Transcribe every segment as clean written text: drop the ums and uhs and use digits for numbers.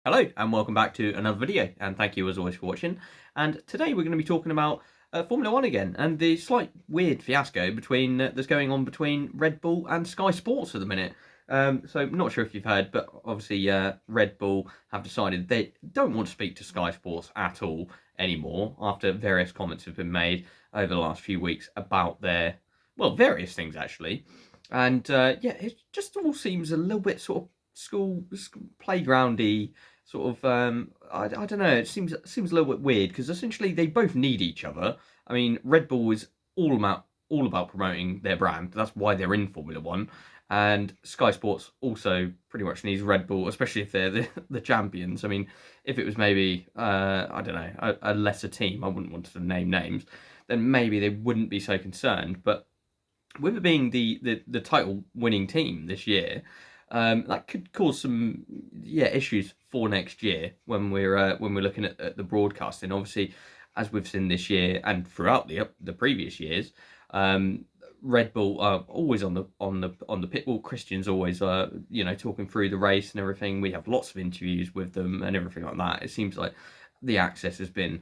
Hello and welcome back to another video, and thank you as always for watching. And today we're going to be talking about Formula 1 again, and the slight weird fiasco that's going on between Red Bull and Sky Sports at the minute. So not sure if you've heard, but obviously Red Bull have decided they don't want to speak to Sky Sports at all anymore after various comments have been made over the last few weeks about various things actually. And it just all seems a little bit sort of school playgroundy sort of. I don't know. It seems a little bit weird because essentially they both need each other. I mean, Red Bull is all about promoting their brand. That's why they're in Formula One, and Sky Sports also pretty much needs Red Bull, especially if they're the champions. I mean, if it was maybe I don't know, a lesser team, I wouldn't want to name names, then maybe they wouldn't be so concerned. But with it being the title winning team this year, that could cause some issues for next year when we're looking at the broadcasting. Obviously, as we've seen this year and throughout the previous years, Red Bull are always on the pit wall. Christian's always talking through the race and everything. We have lots of interviews with them and everything like that. It seems like the access has been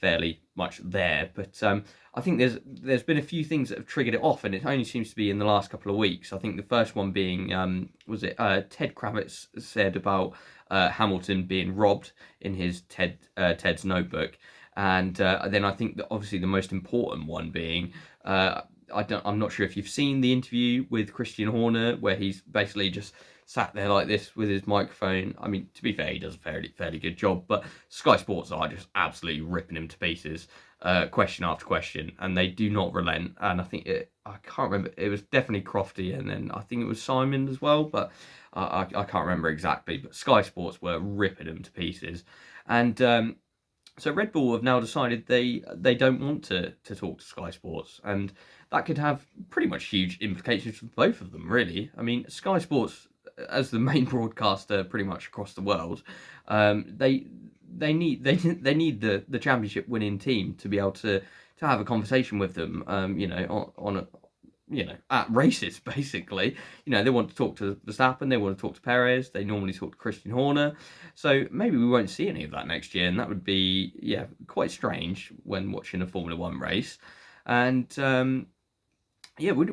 fairly much there, but I think there's been a few things that have triggered it off, and it only seems to be in the last couple of weeks. I think the first one being Ted Kravitz said about Hamilton being robbed in his Ted's notebook, and then I think that obviously the most important one being I'm not sure if you've seen the interview with Christian Horner where he's basically just sat there like this with his microphone. I mean, to be fair, he does a fairly good job, but Sky Sports are just absolutely ripping him to pieces, question after question, and they do not relent. And I think I can't remember, it was definitely Crofty, and then I think it was Simon as well, but I can't remember exactly. But Sky Sports were ripping him to pieces, and so Red Bull have now decided they don't want to talk to Sky Sports, and that could have pretty much huge implications for both of them, really. I mean, Sky Sports, as the main broadcaster pretty much across the world, they need the championship winning team to be able to have a conversation with them, on a at races, basically. They want to talk to Verstappen, they want to talk to Perez, they normally talk to Christian Horner. So maybe we won't see any of that next year, and that would be, quite strange when watching a Formula One race. And we're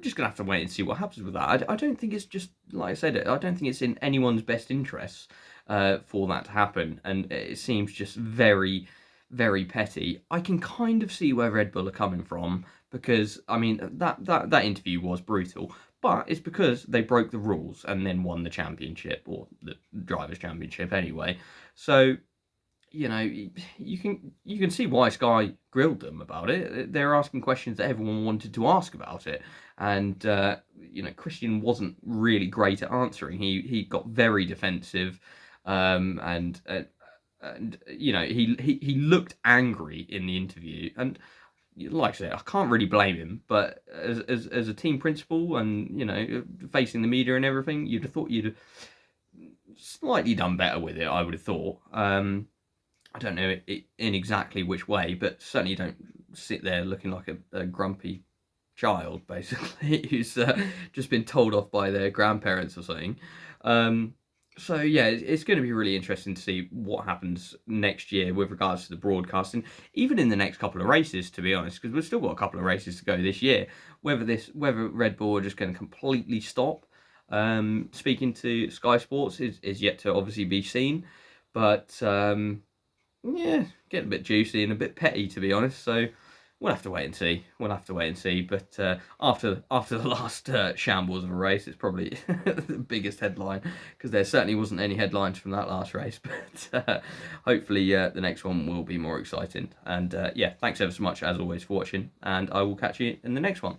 just going to have to wait and see what happens with that. I don't think it's just, like I said, I don't think it's in anyone's best interests for that to happen. And it seems just very, very petty. I can kind of see where Red Bull are coming from, because I mean that interview was brutal, but it's because they broke the rules and then won the championship, or the drivers' championship anyway. So you can see why Sky grilled them about it. They're asking questions that everyone wanted to ask about it, and Christian wasn't really great at answering. He got very defensive, and he looked angry in the interview, and like I said, I can't really blame him. But as a team principal, and facing the media and everything, you'd have thought you'd have slightly done better with it. I would have thought. I don't know in exactly which way, but certainly you don't sit there looking like a grumpy child, basically, who's just been told off by their grandparents or something. So yeah, it's going to be really interesting to see what happens next year with regards to the broadcasting, even in the next couple of races, to be honest, because we've still got a couple of races to go this year. Whether Red Bull are just going to completely stop speaking to Sky Sports is yet to obviously be seen, but getting a bit juicy and a bit petty, to be honest. So we'll have to wait and see. But after the last shambles of a race, it's probably the biggest headline, because there certainly wasn't any headlines from that last race. But hopefully the next one will be more exciting. And thanks ever so much as always for watching, and I will catch you in the next one.